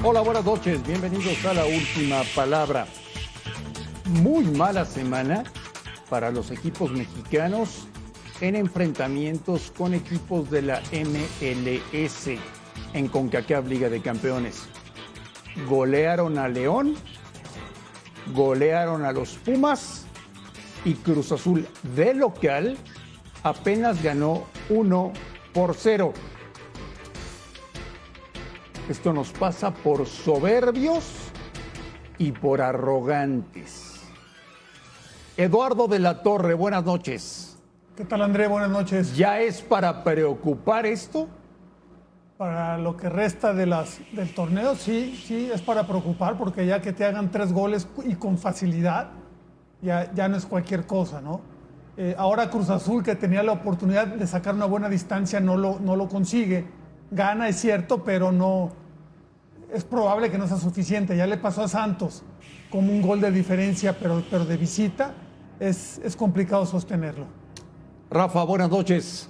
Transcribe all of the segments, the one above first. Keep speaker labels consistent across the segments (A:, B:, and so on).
A: Hola, buenas noches, bienvenidos a La Última Palabra. Muy mala semana para los equipos mexicanos en enfrentamientos con equipos de la MLS en CONCACAF Liga de Campeones. Golearon a León, golearon a los Pumas y Cruz Azul de local apenas ganó 1-0. Esto nos pasa por soberbios y por arrogantes. Eduardo de la Torre, buenas noches.
B: ¿Qué tal, André? Buenas noches.
A: ¿Ya es para preocupar esto?
B: Para lo que resta del torneo, sí, es para preocupar, porque ya que te hagan 3 goles y con facilidad, ya no es cualquier cosa, ¿no? Ahora Cruz Azul, que tenía la oportunidad de sacar una buena distancia, no lo consigue. Gana, es cierto, pero no es probable que no sea suficiente. Ya le pasó a Santos como un gol de diferencia, pero de visita es complicado sostenerlo.
A: Rafa, buenas noches.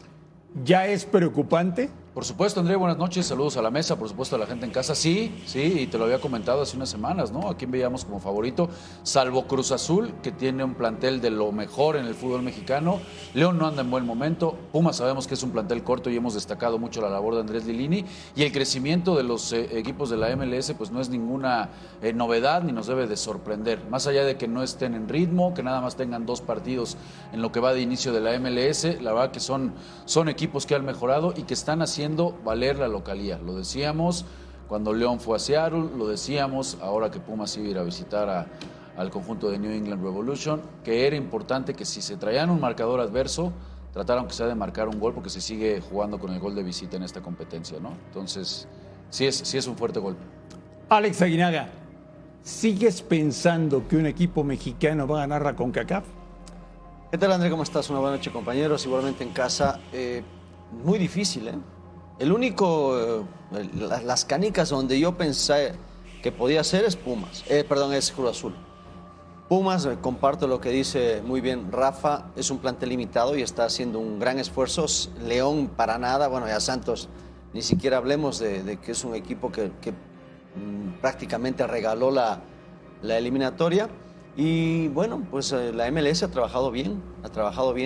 A: ¿Ya es preocupante?
C: Por supuesto, André, buenas noches, saludos a la mesa, por supuesto a la gente en casa. Sí, y te lo había comentado hace unas semanas, ¿no? ¿A quién veíamos como favorito? Salvo Cruz Azul, que tiene un plantel de lo mejor en el fútbol mexicano. León no anda en buen momento. Pumas sabemos que es un plantel corto y hemos destacado mucho la labor de Andrés Lilini. Y el crecimiento de los equipos de la MLS, pues no es ninguna novedad ni nos debe de sorprender. Más allá de que no estén en ritmo, que nada más tengan 2 partidos en lo que va de inicio de la MLS, la verdad que son equipos que han mejorado y que están haciendo valer la localía. Lo decíamos cuando León fue a Seattle, lo decíamos ahora que Pumas iba a ir a visitar al conjunto de New England Revolution, que era importante que si se traían un marcador adverso, trataron que sea de marcar un gol, porque se sigue jugando con el gol de visita en esta competencia, ¿no? Entonces, sí es un fuerte golpe.
A: Alex Aguinaga, ¿sigues pensando que un equipo mexicano va a ganar la CONCACAF?
D: ¿Qué tal, André? ¿Cómo estás? Una buena noche, compañeros. Igualmente en casa. Muy difícil, ¿eh? El único, las canicas donde yo pensé que podía ser es es Cruz Azul. Pumas, comparto lo que dice muy bien Rafa, es un plantel limitado y está haciendo un gran esfuerzo. León para nada, bueno, ya Santos, ni siquiera hablemos de que es un equipo que prácticamente regaló la eliminatoria. Y bueno, pues la MLS ha trabajado bien,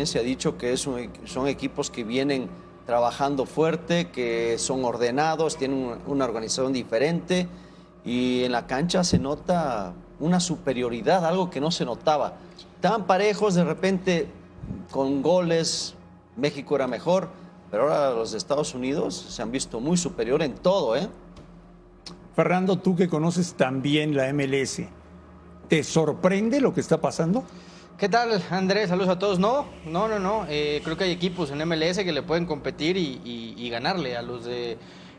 D: se ha dicho que son equipos que vienen trabajando fuerte, que son ordenados, tienen una organización diferente y en la cancha se nota una superioridad, algo que no se notaba. Tan parejos, de repente con goles, México era mejor, pero ahora los de Estados Unidos se han visto muy superior en todo, ¿eh?
A: Fernando, tú que conoces también la MLS, ¿te sorprende lo que está pasando?
E: ¿Qué tal, Andrés? Saludos a todos. No. Creo que hay equipos en MLS que le pueden competir y ganarle a los de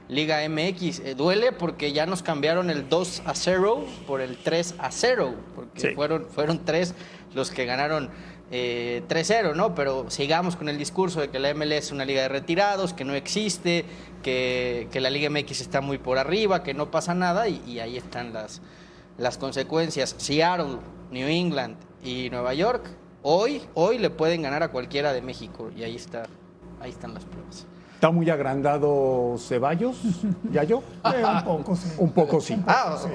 E: Liga MX. Duele porque ya nos cambiaron el 2-0 por el 3-0, porque
A: sí,
E: fueron 3 los que ganaron 3-0, ¿no? Pero sigamos con el discurso de que la MLS es una liga de retirados, que no existe, que la Liga MX está muy por arriba, que no pasa nada y ahí están las consecuencias. Seattle, New England y Nueva York, hoy le pueden ganar a cualquiera de México y ahí están las pruebas.
A: ¿Está muy agrandado Ceballos, Yayo?
B: Un poco, sí.
A: Un poco sí.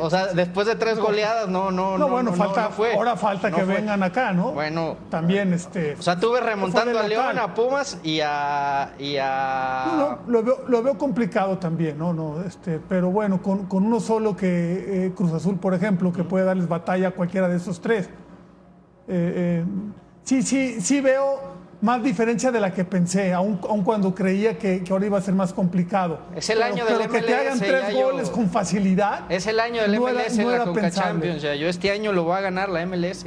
E: O sea, después de 3 goleadas,
B: ahora falta que vengan acá, ¿no?
E: Bueno.
B: También
E: O sea, tú ves remontando a León, a Pumas y a...
B: No, lo veo complicado también, ¿no? Pero bueno, con uno solo que Cruz Azul, por ejemplo, que puede darles batalla a cualquiera de esos 3. Sí veo más diferencia de la que pensé, aun cuando creía que ahora iba a ser más complicado.
E: Es el año del MLS.
B: Pero que te hagan 3 goles con facilidad.
E: Es el año del MLS en la Conca Champions. Yo este año lo voy a ganar la MLS.